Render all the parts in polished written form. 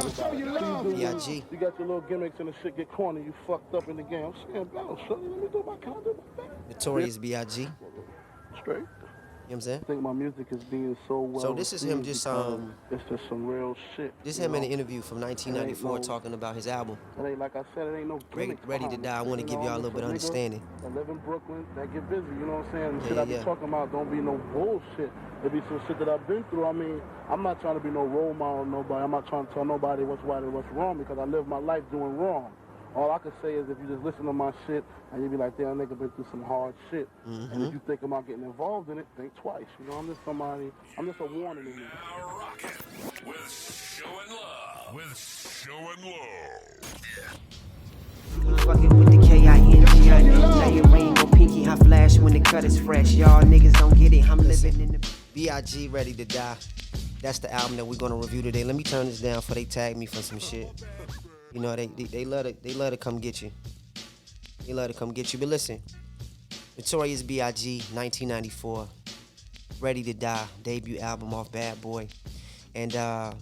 B.I.G. You got your little gimmicks and the shit get corny. You fucked up in the game. I'm saying, bro, let me do my content. Notorious B.I.G. Straight. You know what I'm saying? I think my music is being so well So this is him received just because it's just some real shit. this is him in an interview from 1994 talking about his album. It ain't, like I said, it ain't no gimmicks Ready to Die. I want to give y'all a little bit of understanding. I live in Brooklyn, that get busy, you know what I'm saying? The Yeah, shit I be talking about don't be no bullshit. It be some shit that I've been through. I mean, I'm not trying to be no role model to nobody. I'm not trying to tell nobody what's right or what's wrong because I live my life doing wrong. All I can say is if you just listen to my shit and you be like, damn, nigga been through some hard shit. And if you think about getting involved in it, think twice. You know, I'm just a warning in you. Now rockin' with Show and Love. Fucking with the K-I-N-G-I-E. Now your ring on pinky, I flash when the cut is fresh. Y'all niggas don't get it, I'm living in the... B.I.G. Ready to Die. That's the album that we're gonna review today. Let me turn this down before they tag me for some shit. You know, they love to come get you. They love to come get you. But listen, Notorious B.I.G. 1994, Ready to Die, debut album off Bad Boy. And yeah,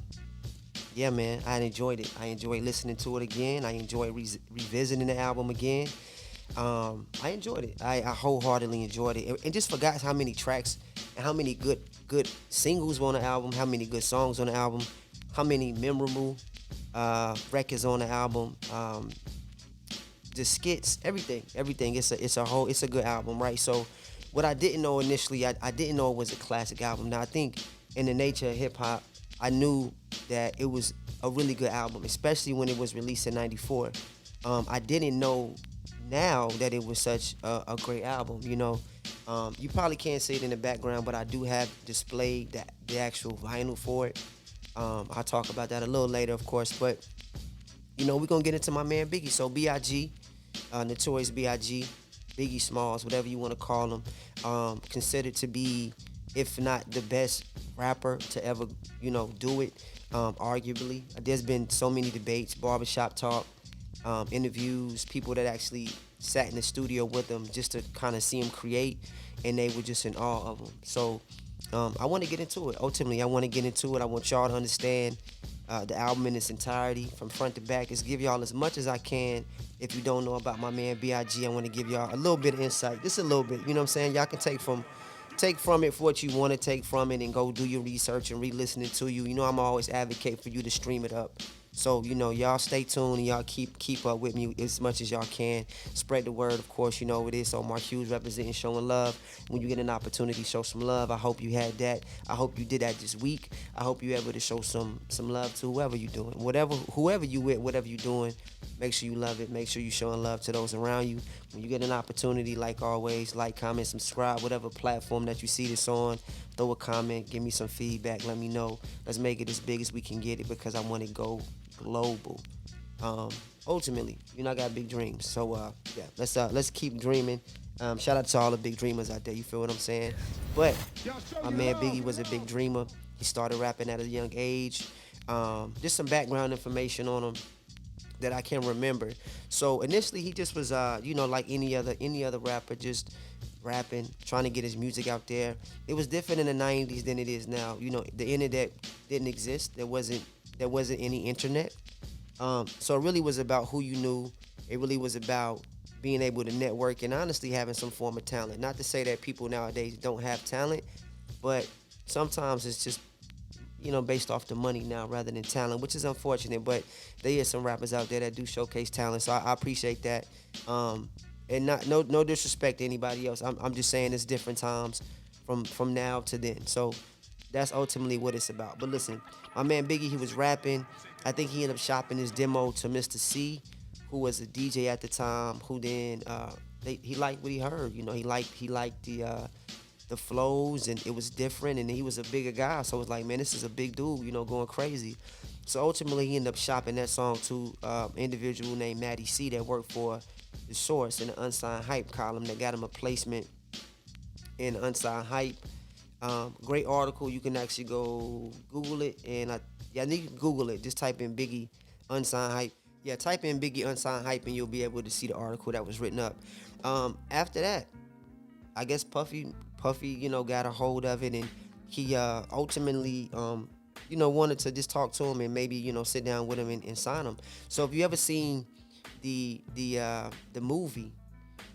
man, I enjoyed it. I enjoyed listening to it again. I enjoyed revisiting the album again. I enjoyed it. I wholeheartedly enjoyed it. And just forgot how many tracks and how many good singles were on the album, how many good songs on the album, how many memorable records on the album, the skits, everything. It's a good album, right? So what I didn't know initially, I didn't know it was a classic album. Now I think in the nature of hip hop, I knew that it was a really good album, especially when it was released in '94. I didn't know now that it was such a great album. You know, you probably can't see it in the background, but I do have displayed the actual vinyl for it. I'll talk about that a little later, of course, but you know, we're gonna get into my man Biggie. So B.I.G., Notorious B.I.G., Biggie Smalls, whatever you want to call him, considered to be, if not the best rapper to ever, you know, do it, arguably. There's been so many debates, barbershop talk, interviews, people that actually sat in the studio with him just to kind of see him create, and they were just in awe of him. So I want to get into it. Ultimately, I want to get into it. I want y'all to understand the album in its entirety, from front to back. Is give y'all as much as I can. If you don't know about my man B.I.G., I want to give y'all a little bit of insight, just a little bit. You know what I'm saying? Y'all can take from it for what you want to take from it, and go do your research and re-listening to you. You know, I'm always advocate for you to stream it up. So, you know, y'all stay tuned and y'all keep up with me as much as y'all can. Spread the word, of course. You know it is. So Mark Hughes representing Showing Love. When you get an opportunity, show some love. I hope you had that. I hope you did that this week. I hope you're able to show some love to whoever you're doing. Whoever you with, whatever you're doing, make sure you love it. Make sure you're showing love to those around you. When you get an opportunity, like always, like, comment, subscribe, whatever platform that you see this on. Throw a comment, give me some feedback, let me know. Let's make it as big as we can get it, because I want to go global. Ultimately, you know, I got big dreams. So yeah, let's keep dreaming. Shout out to all the big dreamers out there, you feel what I'm saying? But my man Biggie was a big dreamer. He started rapping at a young age. Just some background information on him that I can remember. So initially he just was you know, like any other rapper, just rapping, trying to get his music out there. It was different in the 90s than it is now. You know, the internet didn't exist. There wasn't any internet. So it really was about who you knew. It really was about being able to network and honestly having some form of talent. Not to say that people nowadays don't have talent, but sometimes it's just, you know, based off the money now rather than talent, which is unfortunate. But there is some rappers out there that do showcase talent, so I appreciate that. And no disrespect to anybody else. I'm just saying it's different times from now to then. So that's ultimately what it's about. But listen, my man Biggie, he was rapping. I think he ended up shopping his demo to Mr. C, who was a DJ at the time, who then he liked what he heard. You know, he liked the flows, and it was different, and he was a bigger guy, so it was like, man, this is a big dude, you know, going crazy. So ultimately he ended up shopping that song to an individual named Matty C that worked for The Source in the Unsigned Hype column, that got him a placement in Unsigned Hype. Great article. You can actually go Google it, and you can Google it. Just type in Biggie Unsigned Hype. Yeah, type in Biggie Unsigned Hype, and you'll be able to see the article that was written up. After that, I guess Puffy, you know, got a hold of it, and he ultimately wanted to just talk to him and maybe, sit down with him and sign him. So if you ever seen the movie,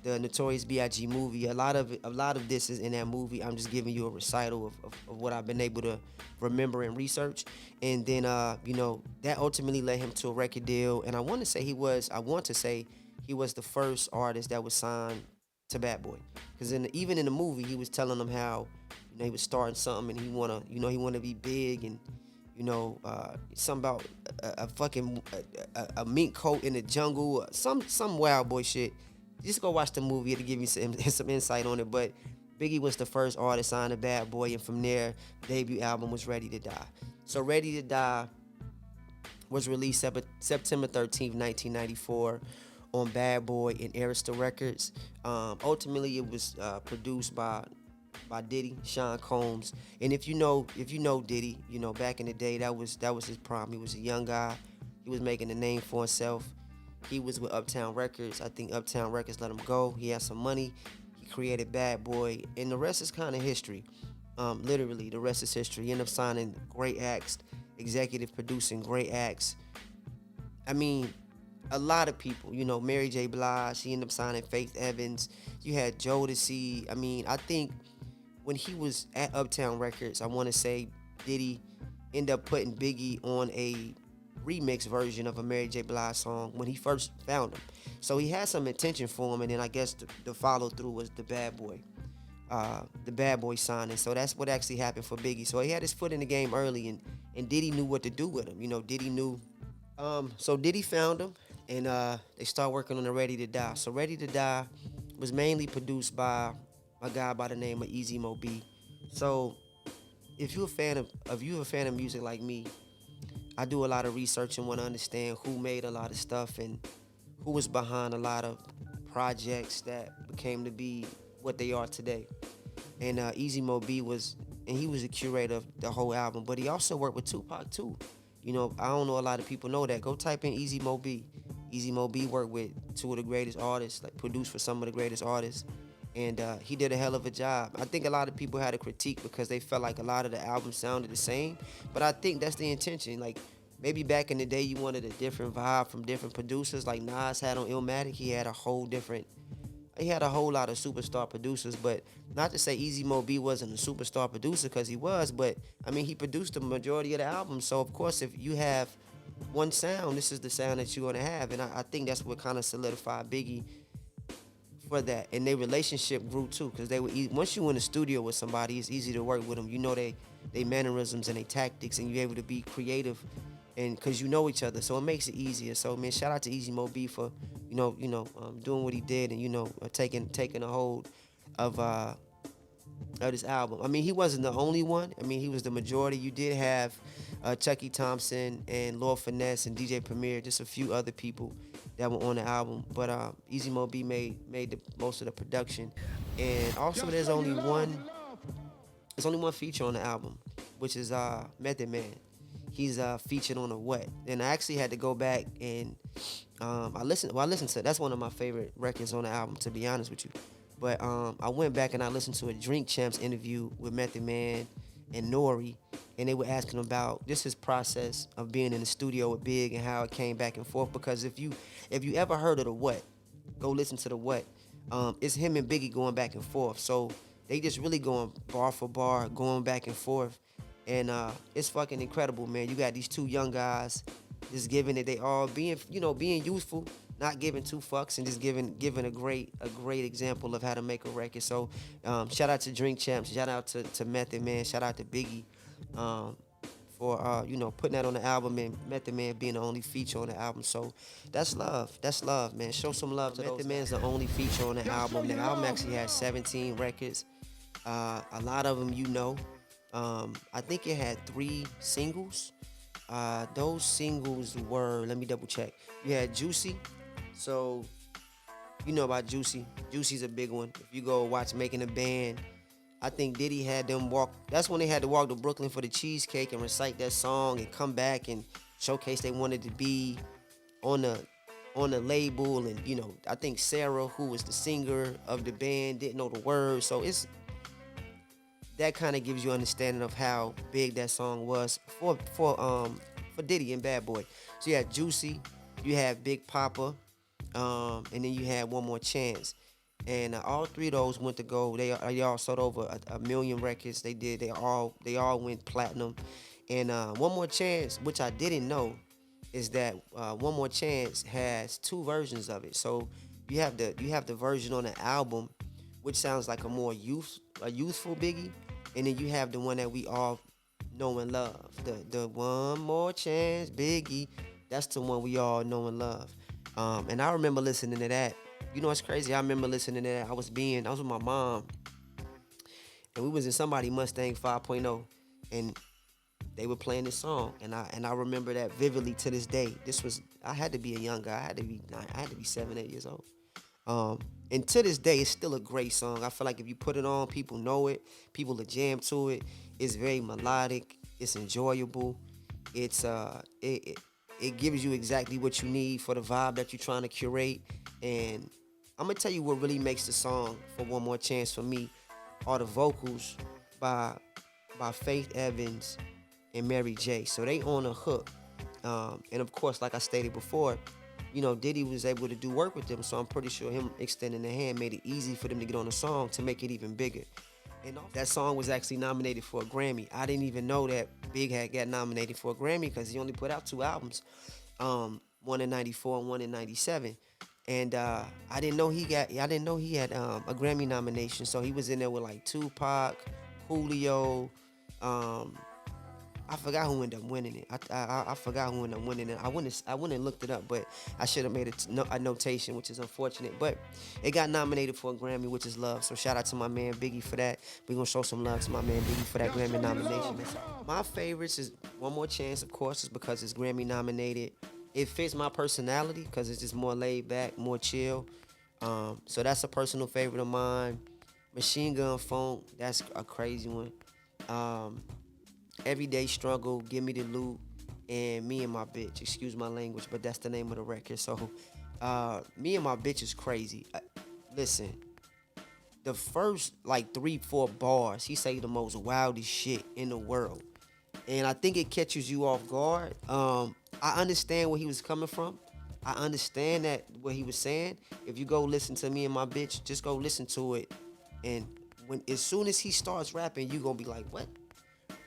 the Notorious B.I.G. movie, a lot of this is in that movie. I'm just giving you a recital of what I've been able to remember and research. And then, that ultimately led him to a record deal. And I want to say he was the first artist that was signed to Bad Boy. Because even in the movie, he was telling them how, he was starting something and he want to be big and, something about a fucking a mink coat in the jungle, some wild boy shit. Just go watch the movie to give you some insight on it. But Biggie was the first artist signed to Bad Boy, and from there, the debut album was Ready to Die. So Ready to Die was released September 13th, 1994 on Bad Boy and Arista Records. Ultimately, it was produced by Diddy, Sean Combs. And if you know Diddy, back in the day, that was his prime. He was a young guy. He was making a name for himself. He was with Uptown Records. I think Uptown Records let him go. He had some money. He created Bad Boy. And the rest is kind of history. Literally, the rest is history. He ended up signing great acts, executive producing great acts. I mean, a lot of people. Mary J. Blige. He ended up signing Faith Evans. You had Jodeci. I mean, I think when he was at Uptown Records, I want to say Diddy ended up putting Biggie on a remix version of a Mary J. Blige song when he first found him. So he had some intention for him, and then I guess the follow through was the Bad Boy signing. So that's what actually happened for Biggie. So he had his foot in the game early, and Diddy knew what to do with him. Diddy knew. So Diddy found him, and they started working on the Ready to Die. So Ready to Die was mainly produced by a guy by the name of Easy Mo B. So if you're a fan of music like me, I do a lot of research and want to understand who made a lot of stuff and who was behind a lot of projects that became to be what they are today. And Easy Mo B he was a curator of the whole album, but he also worked with Tupac too. I don't know a lot of people know that. Go type in Easy Mo B. Easy Mo B worked with two of the greatest artists, like produced for some of the greatest artists. And he did a hell of a job. I think a lot of people had a critique because they felt like a lot of the albums sounded the same. But I think that's the intention. Like, maybe back in the day, you wanted a different vibe from different producers. Like Nas had on Illmatic. He had a whole lot of superstar producers. But not to say Easy Mo B wasn't a superstar producer, because he was. But, I mean, he produced the majority of the album. So, of course, if you have one sound, this is the sound that you're going to have. And I think that's what kind of solidified Biggie for that. And their relationship grew too, because they were once you in the studio with somebody, it's easy to work with them. They mannerisms and they tactics, and you're able to be creative, and because you know each other, so it makes it easier. So man, shout out to Easy Mo B for doing what he did, and taking a hold of this album. I mean, he wasn't the only one. I mean, he was the majority. You did have Chucky Thompson and Lord Finesse and DJ Premier, just a few other people that were on the album. But Easy Mo B made most of the production. And also there's only one feature on the album, which is Method Man. He's featured on a What. And I actually had to go back and I listened to, that's one of my favorite records on the album, to be honest with you. But I went back and I listened to a Drink Champs interview with Method Man and Nori, and they were asking about just his process of being in the studio with Big and how it came back and forth. Because if you ever heard of the What, go listen to the What. It's him and Biggie going back and forth. So they just really going bar for bar, going back and forth. And it's fucking incredible, man. You got these two young guys just giving it they all, being useful, not giving two fucks, and just giving a great example of how to make a record. So shout out to Drink Champs, shout out to Method Man, shout out to Biggie for putting that on the album, and Method Man being the only feature on the album. So that's love, man. Show some love to Method Man's the only feature on the album. The album actually has 17 records. A lot of them I think it had 3 singles. Those singles were, let me double check. You had Juicy. So, you know about Juicy. Juicy's a big one. If you go watch Making a Band, I think Diddy had them walk. That's when they had to walk to Brooklyn for the cheesecake and recite that song and come back and showcase they wanted to be on the label. And, I think Sarah, who was the singer of the band, didn't know the words. So that kind of gives you understanding of how big that song was for Diddy and Bad Boy. So you had Juicy, you had Big Papa, and then you had One More Chance. And all three of those went to gold. They all sold over a million records. They did. They all went platinum. And One More Chance, which I didn't know, is that One More Chance has two versions of it. So you have the version on the album, which sounds like a youthful Biggie, and then you have the one that we all know and love. The One More Chance Biggie. That's the one we all know and love. And I remember listening to that. You know, it's crazy. I remember listening to that. I was with my mom, and we was in somebody Mustang 5.0, and they were playing this song, and I remember that vividly to this day. I had to be a young guy. I had to be 7, 8 years old. And to this day, it's still a great song. I feel like if you put it on, people know it. People will jam to it. It's very melodic. It's enjoyable. It gives you exactly what you need for the vibe that you're trying to curate. And I'm gonna tell you what really makes the song for One More Chance for me are the vocals by Faith Evans and Mary J. So they on a hook. And of course, like I stated before, you know, Diddy was able to do work with them, so I'm pretty sure him extending the hand made it easy for them to get on the song to make it even bigger. And that song was actually nominated for a Grammy. I didn't even know that Big had got nominated for a Grammy because he only put out 2 albums, one in '94 and one in '97. And I didn't know he had a Grammy nomination. So he was in there with like Tupac, Julio. I forgot who ended up winning it. I forgot who ended up winning it. I wouldn't have looked it up, but I should have made a notation, which is unfortunate. But it got nominated for a Grammy, which is love. So shout out to my man Biggie for that. We're gonna show some love to my man Biggie for that Grammy nomination. My favorites is One More Chance, of course, is because it's Grammy nominated. It fits my personality because it's just more laid back, more chill. So that's a personal favorite of mine. Machine Gun Funk, that's a crazy one. Everyday Struggle, Give Me the Loot, and Me and My Bitch. Excuse my language, but that's the name of the record. So, Me and My Bitch is crazy. Listen, the first like 3-4 bars, he say the most wildest shit in the world, and I think it catches you off guard. I understand where he was coming from. I understand that what he was saying. If you go listen to Me and My Bitch, just go listen to it, and as soon as he starts rapping, you gonna be like, what?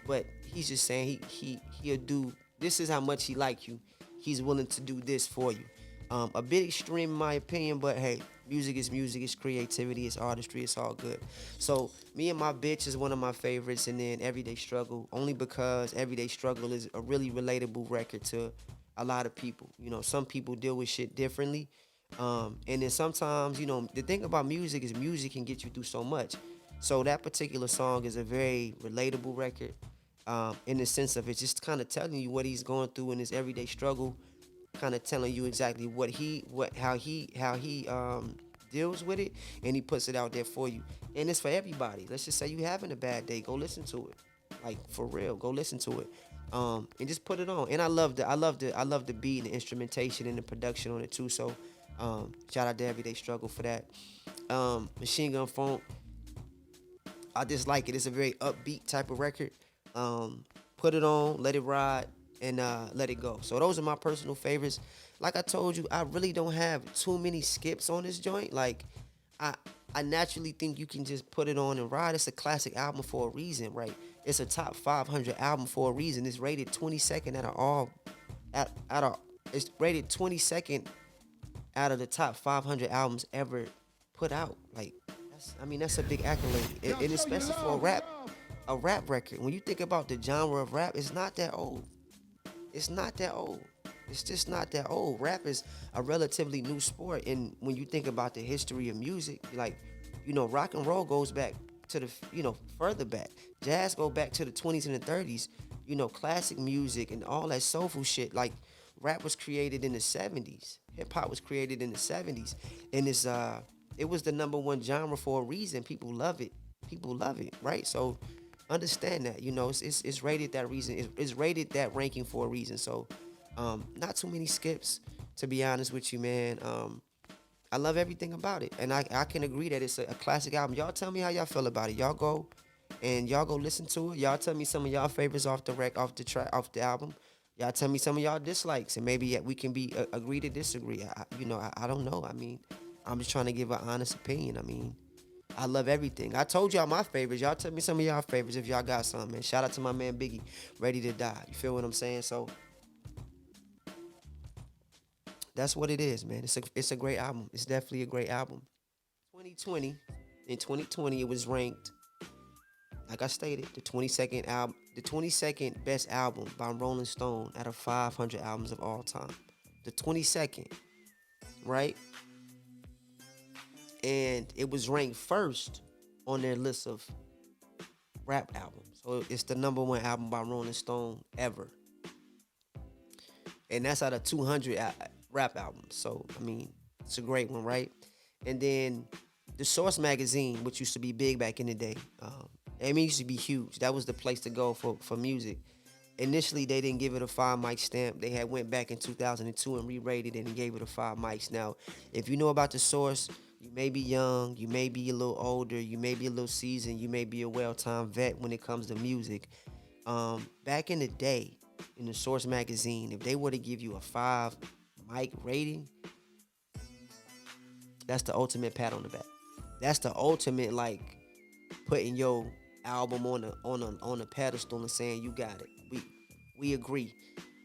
But he's just saying he'll do, this is how much he like you. He's willing to do this for you. A bit extreme in my opinion, but hey, music is music, it's creativity, it's artistry, it's all good. So Me and My Bitch is one of my favorites, and then Everyday Struggle, only because Everyday Struggle is a really relatable record to a lot of people. You know, some people deal with shit differently. And then sometimes, you know, the thing about music is music can get you through so much. So that particular song is a very relatable record. In the sense of it's just kind of telling you what he's going through in his everyday struggle, kind of telling you exactly how he deals with it, and he puts it out there for you. And it's for everybody. Let's just say you having a bad day, go listen to it. Like for real, go listen to it. And just put it on. And I love the beat and the instrumentation and the production on it too. So shout out to Everyday Struggle for that. Machine Gun Funk, I just like it. It's a very upbeat type of record. Put it on, let it ride, and let it go. So those are my personal favorites. Like I told you, I really don't have too many skips on this joint. Like I naturally think you can just put it on and ride. It's a classic album for a reason, right? It's a top 500 album for a reason. It's rated 22nd it's rated 22nd out of the top 500 albums ever put out. Like that's a big accolade, and especially for a rap record. When you think about the genre of rap, it's not that old. It's just not that old. Rap is a relatively new sport, and when you think about the history of music, like, you know, rock and roll goes back to the, you know, further back. Jazz go back to the 20s and the 30s. You know, classic music and all that soulful shit. Like, rap was created in the 70s. Hip hop was created in the 70s, and it was the #1 genre for a reason. People love it, right? So understand that, you know, it's rated that reason. It's rated that ranking for a reason. So not too many skips, to be honest with you, man. I love everything about it, and I can agree that it's a classic album. Y'all tell me how y'all feel about it. Y'all go and y'all go listen to it. Y'all tell me some of y'all favorites off the album. Y'all tell me some of y'all dislikes, and maybe we can be agree to disagree. I don't know. I mean, I'm just trying to give an honest opinion. I mean, I love everything. I told y'all my favorites. Y'all tell me some of y'all favorites if y'all got some, man. Shout out to my man Biggie, Ready to Die. You feel what I'm saying? So that's what it is, man. It's a great album. It's definitely a great album. 2020, in 2020, it was ranked, like I stated, the 22nd best album by Rolling Stone out of 500 albums of all time. The 22nd, right? And it was ranked first on their list of rap albums. So it's the number one album by Rolling Stone ever. And that's out of 200 rap albums. So, I mean, it's a great one, right? And then the Source magazine, which used to be big back in the day, it used to be huge. That was the place to go for music. Initially, they didn't give it a 5 mic stamp. They had went back in 2002 and re-rated it and gave it a 5 mics. Now, if you know about the Source, you may be young, you may be a little older, you may be a little seasoned, you may be a well-timed vet when it comes to music. Back in the day, in the Source magazine, if they were to give you a 5 mic rating, that's the ultimate pat on the back. That's the ultimate, like, putting your album on a pedestal and saying you got it. We agree.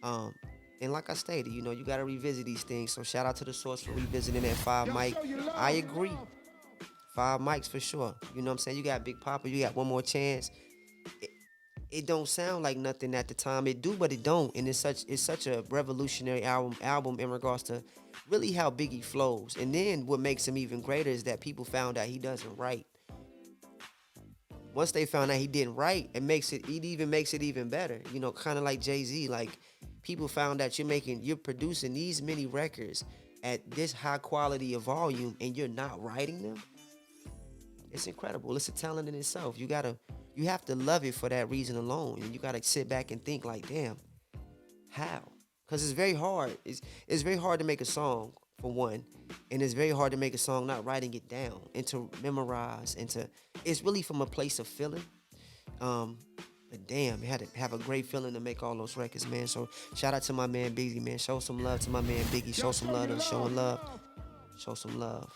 And like I stated, you got to revisit these things. So shout out to the Source for revisiting that 5 mic. I agree. 5 mics for sure. You know what I'm saying? You got Big Papa, you got One More Chance. It don't sound like nothing at the time. It do, but it don't. And it's such a revolutionary album in regards to really how Biggie flows. And then what makes him even greater is that people found out he doesn't write. Once they found out he didn't write, it even makes it even better. Kind of like Jay-Z. Like, people found out you're producing these many records at this high quality of volume and you're not writing them. It's incredible. It's a talent in itself. You have to love it for that reason alone. And you gotta sit back and think like, damn, how? Because it's very hard. It's very hard to make a song, for one. And it's very hard to make a song not writing it down and to memorize it's really from a place of feeling. But damn, it had to have a great feeling to make all those records, man. So shout out to my man Biggie, man. Show some love to my man Biggie. Show some love to showing love. Show some love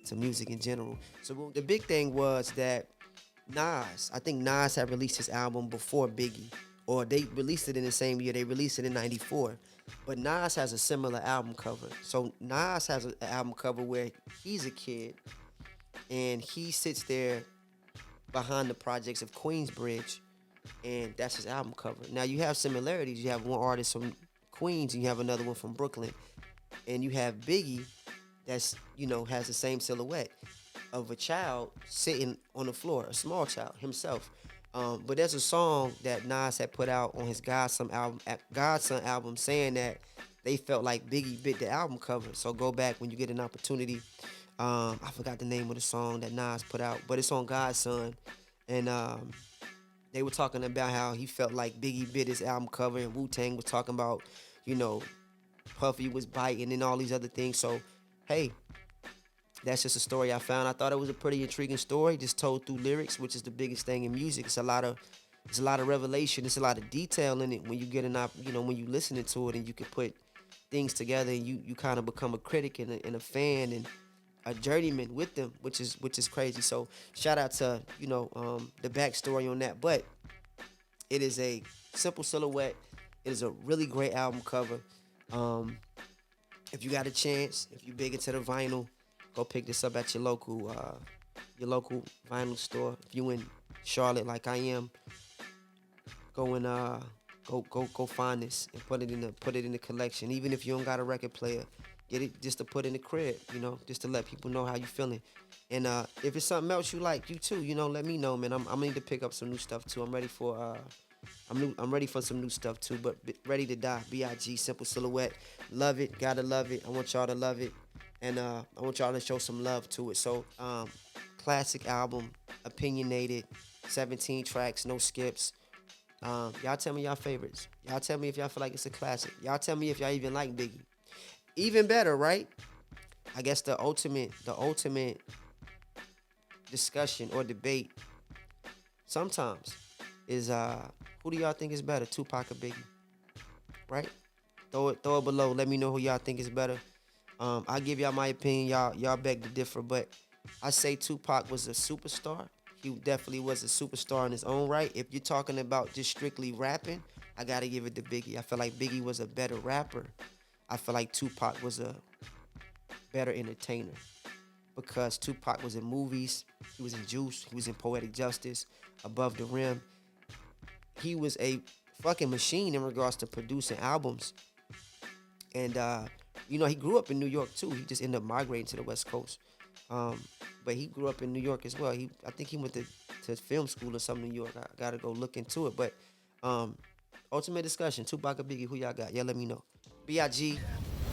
to music in general. So the big thing was that I think Nas had released his album before Biggie, or they released it in the same year. They released it in '94. But Nas has a similar album cover. So Nas has an album cover where he's a kid and he sits there behind the projects of Queensbridge, and that's his album cover. Now you have similarities. You have one artist from Queens and you have another one from Brooklyn. And you have Biggie that's, has the same silhouette of a child sitting on the floor, a small child himself. But there's a song that Nas had put out on his Godson album saying that they felt like Biggie bit the album cover. So go back when you get an opportunity. I forgot the name of the song that Nas put out, but it's on Godson. And they were talking about how he felt like Biggie bit his album cover, and Wu-Tang was talking about, Puffy was biting and all these other things. So, hey, that's just a story I found. I thought it was a pretty intriguing story, just told through lyrics, which is the biggest thing in music. It's a lot of revelation. It's a lot of detail in it when you get when you listening to it and you can put things together and you kind of become a critic and a fan and a journeyman with them, which is crazy. So shout out to the backstory on that. But it is a simple silhouette. It is a really great album cover. If you got a chance, if you're big into the vinyl, go pick this up at your local vinyl store. If you in Charlotte like I am, go and go find this and put it in the collection. Even if you don't got a record player, get it just to put in the crib, just to let people know how you feeling. And if it's something else you like, you too, let me know, man. I'm need to pick up some new stuff too. I'm ready for some new stuff too. But Ready to Die, B.I.G, Simple Silhouette, love it, gotta love it. I want y'all to love it, and I want y'all to show some love to it. So classic album, opinionated, 17 tracks, no skips. Y'all tell me y'all favorites. Y'all tell me if y'all feel like it's a classic. Y'all tell me if y'all even like Biggie. Even better, right? I guess the ultimate discussion or debate. sometimes is who do y'all think is better, Tupac or Biggie? Right? Throw it below. Let me know who y'all think is better. I'll give y'all my opinion. Y'all beg to differ, but I say Tupac was a superstar. He definitely was a superstar in his own right. If you're talking about just strictly rapping, I gotta give it to Biggie. I feel like Biggie was a better rapper. I feel like Tupac was a better entertainer because Tupac was in movies, he was in Juice, he was in Poetic Justice, Above the Rim. He was a fucking machine in regards to producing albums. And, he grew up in New York too. He just ended up migrating to the West Coast. But he grew up in New York as well. I think he went to film school or something in New York. I gotta go look into it. But ultimate discussion, Tupac or Biggie, who y'all got? Y'all let me know. B.I.G,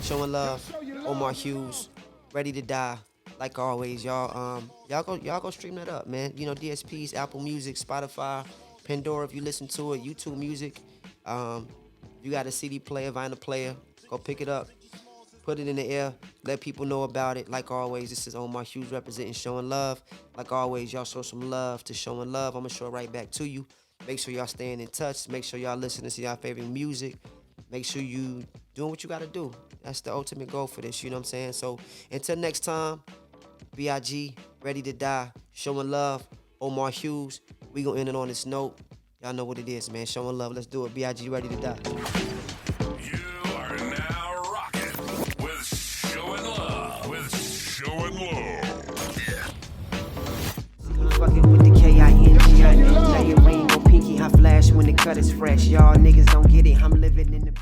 showing love. Omar Hughes, Ready to Die. Like always, y'all go stream that up, man. DSPs, Apple Music, Spotify, Pandora if you listen to it, YouTube Music. You got a CD player, vinyl player, go pick it up. Put it in the air. Let people know about it. Like always, this is Omar Hughes representing Showing Love. Like always, y'all show some love to Showing Love. I'm going to show it right back to you. Make sure y'all staying in touch. Make sure y'all listening to y'all favorite music. Make sure you doing what you got to do. That's the ultimate goal for this, you know what I'm saying? So until next time, B.I.G, Ready to Die, Showing Love, Omar Hughes. We going to end it on this note. Y'all know what it is, man. Showing love. Let's do it. B.I.G, Ready to Die. You are now rocking with Showing Love. Fucking with the K-I-N-G. Now your rainbow pinky high flash when the cut is fresh. Y'all niggas don't get it. I'm living in the